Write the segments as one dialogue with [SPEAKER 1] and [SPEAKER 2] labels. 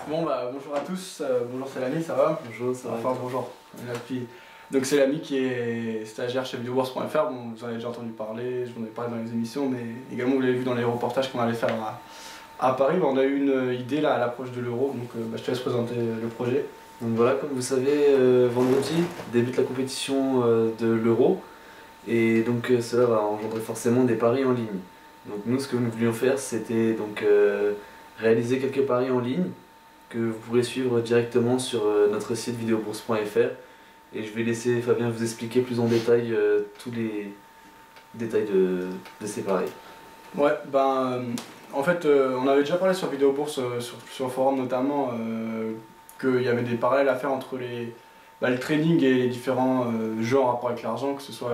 [SPEAKER 1] Bon bah bonjour à tous, bonjour c'est l'ami, ça va?
[SPEAKER 2] Bonjour, ça va.
[SPEAKER 1] Enfin bonjour. Donc c'est l'ami qui est stagiaire chez videobourse.fr, bon, vous en avez déjà entendu parler, je vous en ai parlé dans les émissions, mais également vous l'avez vu dans les reportages qu'on allait faire à Paris. Bah, on a eu une idée là à l'approche de l'Euro, donc je te laisse présenter le projet.
[SPEAKER 2] Donc voilà, comme vous savez, vendredi débute la compétition de l'Euro et donc cela va engendrer forcément des paris en ligne. Donc nous, ce que nous voulions faire, c'était donc réaliser quelques paris en ligne que vous pourrez suivre directement sur notre site videobourse.fr et je vais laisser Fabien vous expliquer plus en détail tous les détails de ces paris.
[SPEAKER 1] Ouais, en fait on avait déjà parlé sur Vidéobourse, sur le forum notamment, qu'il y avait des parallèles à faire entre le trading et les différents jeux en rapport avec l'argent, que ce soit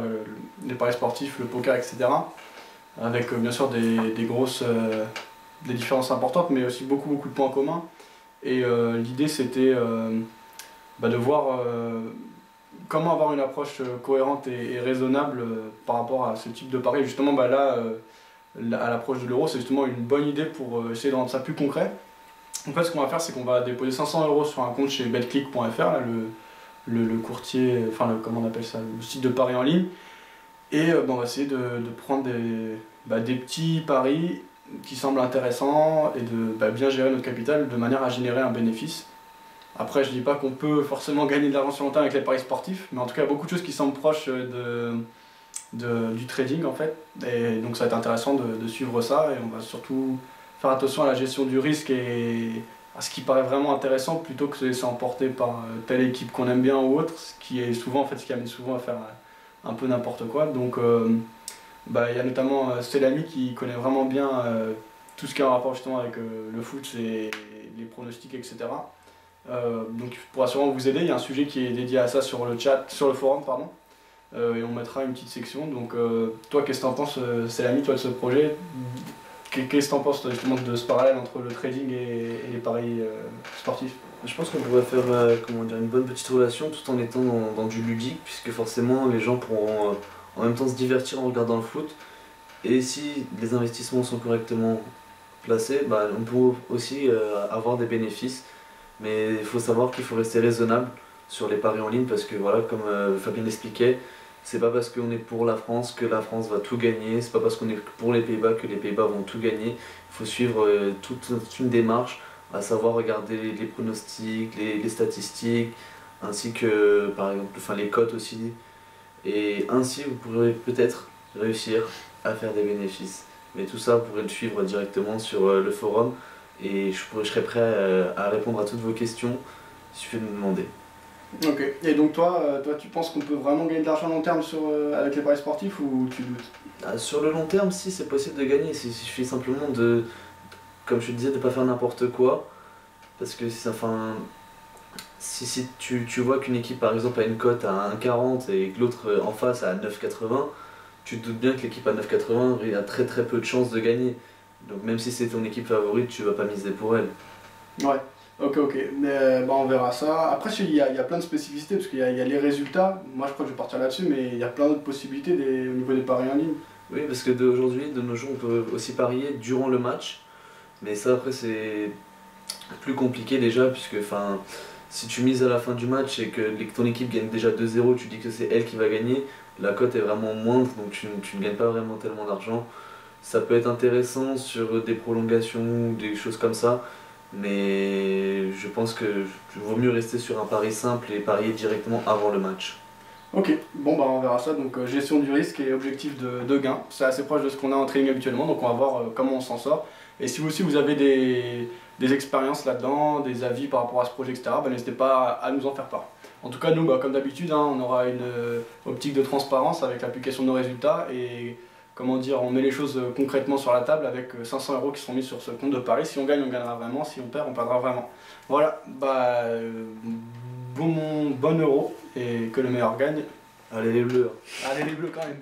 [SPEAKER 1] les paris sportifs, le poker, etc. Avec bien sûr des différences importantes, mais aussi beaucoup de points communs. Et l'idée c'était de voir comment avoir une approche cohérente et raisonnable par rapport à ce type de pari. Justement là, à l'approche de l'Euro, c'est justement une bonne idée pour essayer de rendre ça plus concret. En fait, ce qu'on va faire, c'est qu'on va déposer 500 € sur un compte chez betclic.fr, le courtier, comment on appelle ça, le site de paris en ligne. Et on va essayer de prendre des petits paris qui semblent intéressants et de bien gérer notre capital de manière à générer un bénéfice. Après, je dis pas qu'on peut forcément gagner de l'argent sur longtemps avec les paris sportifs, mais en tout cas, il y a beaucoup de choses qui semblent proches du trading en fait. Et donc ça va être intéressant de suivre ça, et on va surtout faire attention à la gestion du risque et à ce qui paraît vraiment intéressant plutôt que de se laisser emporter par telle équipe qu'on aime bien ou autre, ce qui amène souvent à faire un peu n'importe quoi. Donc il y a notamment Selami qui connaît vraiment bien tout ce qui est en rapport justement avec le foot et les pronostics, etc. Donc il pourra sûrement vous aider. Il y a un sujet qui est dédié à ça sur le chat, sur le forum, pardon. Et on mettra une petite section. Donc toi, qu'est-ce que t'en penses, Selami, toi, de ce projet? Qu'est-ce que t'en penses justement de ce parallèle entre le trading et les paris sportifs?
[SPEAKER 2] Je pense qu'on pourrait faire une bonne petite relation tout en étant dans du ludique, puisque forcément les gens pourront en même temps se divertir en regardant le foot. Et si les investissements sont correctement placés, on peut aussi avoir des bénéfices. Mais il faut savoir qu'il faut rester raisonnable sur les paris en ligne, parce que voilà, comme Fabien l'expliquait, c'est pas parce qu'on est pour la France que la France va tout gagner, c'est pas parce qu'on est pour les Pays-Bas que les Pays-Bas vont tout gagner. Il faut suivre toute une démarche, à savoir regarder les pronostics, les statistiques, ainsi que par exemple les cotes aussi. Et ainsi vous pourrez peut-être réussir à faire des bénéfices. Mais tout ça, vous pourrez le suivre directement sur le forum et je serai prêt à répondre à toutes vos questions, il suffit de me demander.
[SPEAKER 1] Ok, et donc toi tu penses qu'on peut vraiment gagner de l'argent à long terme avec les paris sportifs, ou tu doutes?
[SPEAKER 2] Sur le long terme, si, c'est possible de gagner, il suffit simplement comme je te disais, de ne pas faire n'importe quoi. Parce que si tu vois qu'une équipe par exemple a une cote à 1,40 et que l'autre en face a 9,80, tu te doutes bien que l'équipe à 9,80 a très peu de chances de gagner. Donc même si c'est ton équipe favorite, tu vas pas miser pour elle.
[SPEAKER 1] Ouais, ok, mais on verra ça. Après, il y a plein de spécificités, parce qu'il y a les résultats. Moi, je crois que je vais partir là-dessus, mais il y a plein d'autres possibilités au niveau des paris en ligne.
[SPEAKER 2] Oui, parce que d'aujourd'hui, de nos jours, on peut aussi parier durant le match. Mais ça, après, c'est plus compliqué déjà, puisque si tu mises à la fin du match et que ton équipe gagne déjà 2-0, tu dis que c'est elle qui va gagner, la cote est vraiment moindre, donc tu ne gagnes pas vraiment tellement d'argent. Ça peut être intéressant sur des prolongations ou des choses comme ça, mais je pense que vaut mieux rester sur un pari simple et parier directement avant le match.
[SPEAKER 1] Ok, bon on verra ça. Donc gestion du risque et objectif de gain, c'est assez proche de ce qu'on a en trading habituellement, donc on va voir comment on s'en sort. Et si vous avez des expériences là-dedans, des avis par rapport à ce projet, etc., n'hésitez pas à nous en faire part. En tout cas, nous, comme d'habitude, on aura une optique de transparence avec l'application de nos résultats, et comment dire, on met les choses concrètement sur la table avec 500 € qui seront mis sur ce compte de Paris. Si on gagne, on gagnera vraiment, si on perd, on perdra vraiment. Voilà, bon euro, et que le meilleur gagne.
[SPEAKER 2] Allez les bleus!
[SPEAKER 1] Allez les bleus quand même.